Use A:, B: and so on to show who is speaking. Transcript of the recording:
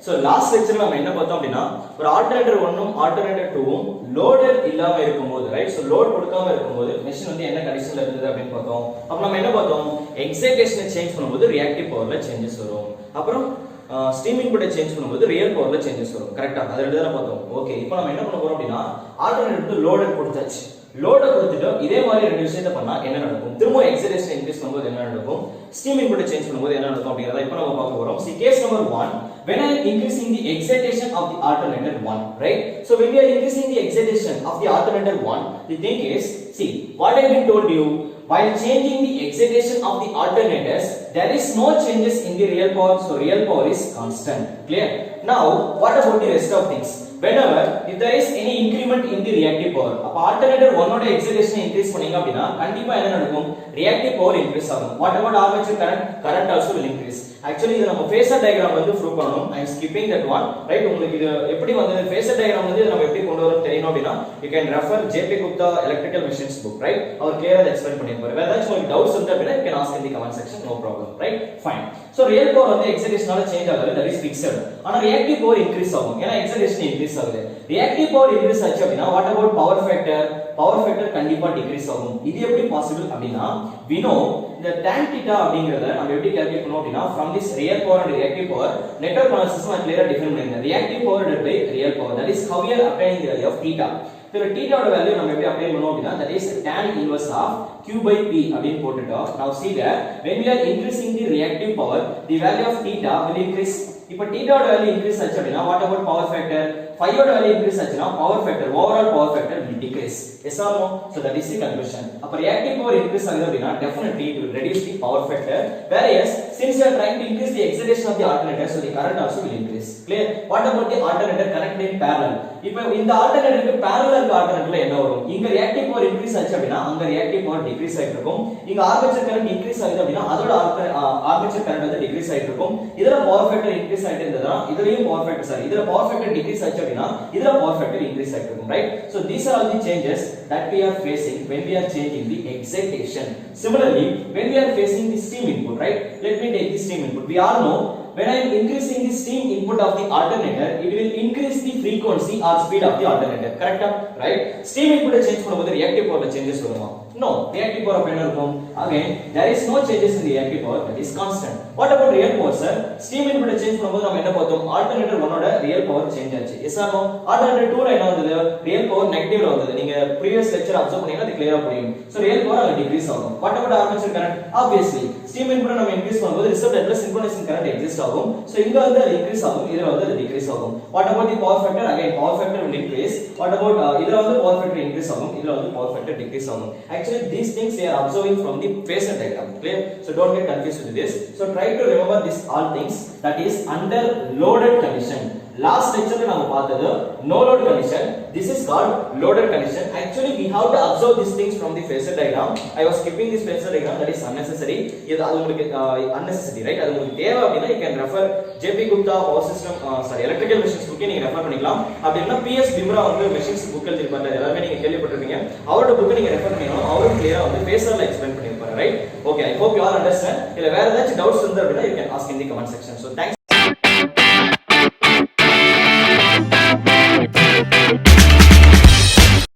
A: So last lecture நம்ம என்ன பார்த்தோம் அப்படினா ஒரு ஆல்டர்னேட்டர் 1ம் ஆல்டர்னேட்டர் 2ம் லோடட் இல்லாம இருக்கும்போது ரைட் சோ லோட் கொடுக்காம இருக்கும்போது மெஷின் வந்து என்ன கண்டிஷன்ல இருந்தது அப்படினு பார்த்தோம். அப்ப நம்ம என்ன பார்த்தோம் எக்ஸைட்டேஷனை சேஞ்ச் பண்ணும்போது ரியாக்டிவ் பவர்ல சேஞ்சஸ் வரும். அப்புறம் ஸ்டீம் இன்புட்டை சேஞ்ச் பண்ணும்போது ரியல் பவர்ல சேஞ்சஸ் வரும். கரெக்ட்டா அத ரெண்டு தான் பார்த்தோம். ஓகே இப்போ நம்ம என்ன பண்ண போறோம் அப்படினா ஆல்டர்னேட்டர் லோடட் கொடுத்தாச்சு. லோட கொடுத்துட்டு இதே மாதிரி ரெண்டு விஷயத்தை பண்ணா என்ன நடக்கும் திரும்ப எக்ஸைட்டேஷன் இன்க்ரீஸ் பண்ணும்போது என்ன நடக்கும் ஸ்டீம் இன்புட்டை சேஞ்ச் பண்ணும்போது என்ன நடக்கும் அப்படிங்கறத இப்போ நம்ம பார்க்க போறோம். See case number 1 when I am increasing the excitation of the alternator 1 right so when we are increasing the excitation of the alternator 1 the thing is see what I have told you while changing the excitation of the alternators there is no changes in the real power so real power is constant clear. Now what about the rest of things whenever if there is any increment in the reactive power அப்ப alternator 1 ஓட excitation increase பண்ணீங்க அப்படினா கண்டிப்பா என்ன நடக்கும் reactive power increase ஆகும். What about armature current also will increase. Actually இது நம்ம phasor diagram வந்து ப்ரூவ் பண்ணனும். I am skipping that one right உங்களுக்கு இது எப்படி வந்து phasor diagram வந்து நம்ம எப்படி கொண்டு வரோம் தெரியணும் அப்படினா you can refer JP Gupta electrical machines book right our clear-ஆ explain பண்ணிருப்பாரு. வேற ஏதாச்சும் உங்களுக்கு doubts இருந்தா அப்படினா you can ask in the comment section no problem right fine. So real power வந்து excitation-ஆல change ஆகாது that is fixed. ஆனா reactive power increase ஆகும் ஏனா excitation increase ஆகுது. reactive power increase ஆச்சு அப்படினா what about power factor கண்டிப்பா decrease ஆகும். இது எப்படி possible அப்படினா we know the tan theta அப்படிங்கறத நம்ம எப்படி கால்குலேட் பண்ணுவோம் அப்படினா from this real power and reactive power network analysis நான் clear-ஆ டிஃபைன் பண்ணிருக்கேன். reactive power divided by real power that is how we are obtaining the value of theta. So theta ஓட value நம்ம எப்படி அப்ளை பண்ணுவோம் அப்படினா that is tan inverse of q by p அப்படினு போட்டுட்டோம். Now see that when we are increasing the reactive power the value of theta will increase. இப்போ theta ஓட value increase ஆச்சு அப்படினா what about power factor phi ஓட value increase ஆச்சுனா power factor overall power factor will decrease. Yes or no? So that is the conclusion. அப்ப reactive power increase ஆகுது அப்படினா definitely it will reduce the power factor whereas since you are trying to increase the excitation of the alternator so the current also will increase. Clear? What about the alternator connected in parallel? இப்போ இந்த alternatorக்கு parallel இருக்க alternatorல என்ன வரும் இங்க reactive power increase ஆச்சு அப்படினா அங்க reactive power decrease ஆயிட்டு இருக்கும். இங்க armature current increase ஆகுது அப்படினா அதோட armature current வந்து decrease ஆயிட்டு இருக்கும். இதோட power factor increase ஆயிட்டு இருந்ததா இதுலயும் power factor சாரி இதோட power factor decrease ஆச்சு அப்படினா இதோட power factor increase ஆயிட்டு இருக்கும் right. So these are all the changes that we are facing when we are changing the excitation. Similarly when we are facing the steam input right let me take the steam input. We all know when I am increasing the steam input of the alternator it will increase the frequency or speed of the alternator correct right. Steam input change பண்ணும்போது reactive power changes வருமா no reactive power என்ன இருக்கும் again there is no changes in the reactive power that is constant. What about real power sir steam input change பண்ணும்போது நம்ம என்ன பார்த்தோம் alternator 1 ஓட real power change ஆச்சு yes or no alternator 2 ல என்ன வந்தது real power negative ல வந்தது நீங்க previous lecture observe பண்ணீங்கன்னா அது clear-ஆ புரியும். So real power அங்க decrease ஆகும். What about armature current obviously steam input நம்ம increase பண்ணும்போது resultant ல synchronous current exist ஆகும். So இங்க வந்து அது increase ஆகும் இதுல வந்து அது decrease ஆகும். What about the power factor again power factor will increase. What about இதுல வந்து power factor increase ஆகும் இதுல வந்து power factor decrease ஆகும். Actually these things they are observing from the phasor diagram clear. So don't get confused with this. So try to remember this all things that is under loaded condition. Last lecture la namu paathathu no load condition this is called loaded condition. Actually we have to observe these things from the phasor diagram. I was skipping this phasor diagram that is unnecessary. Idu adu ungalku unnecessary right adu ungalku theva appadina you can refer JP Gupta power system electrical machines book நீங்க refer பண்ணிக்கலாம். அப்படி இல்லனா PS Bimra வந்து machines book எழுதிருப்பாரு எல்லாரும் நீங்க கேள்விப்பட்டிருப்பீங்க அவரோட book நீங்க ரெஃபர் பண்ணீங்கன்னா அவரும் கிளியரா வந்து phasor ல எக்ஸ்பிளைன் பண்ணிருப்பாரு right. Okay I hope you all understand. இல்ல வேற ஏதாச்சும் doubts இருந்தா அப்படினா you can ask in the comment section. So thanks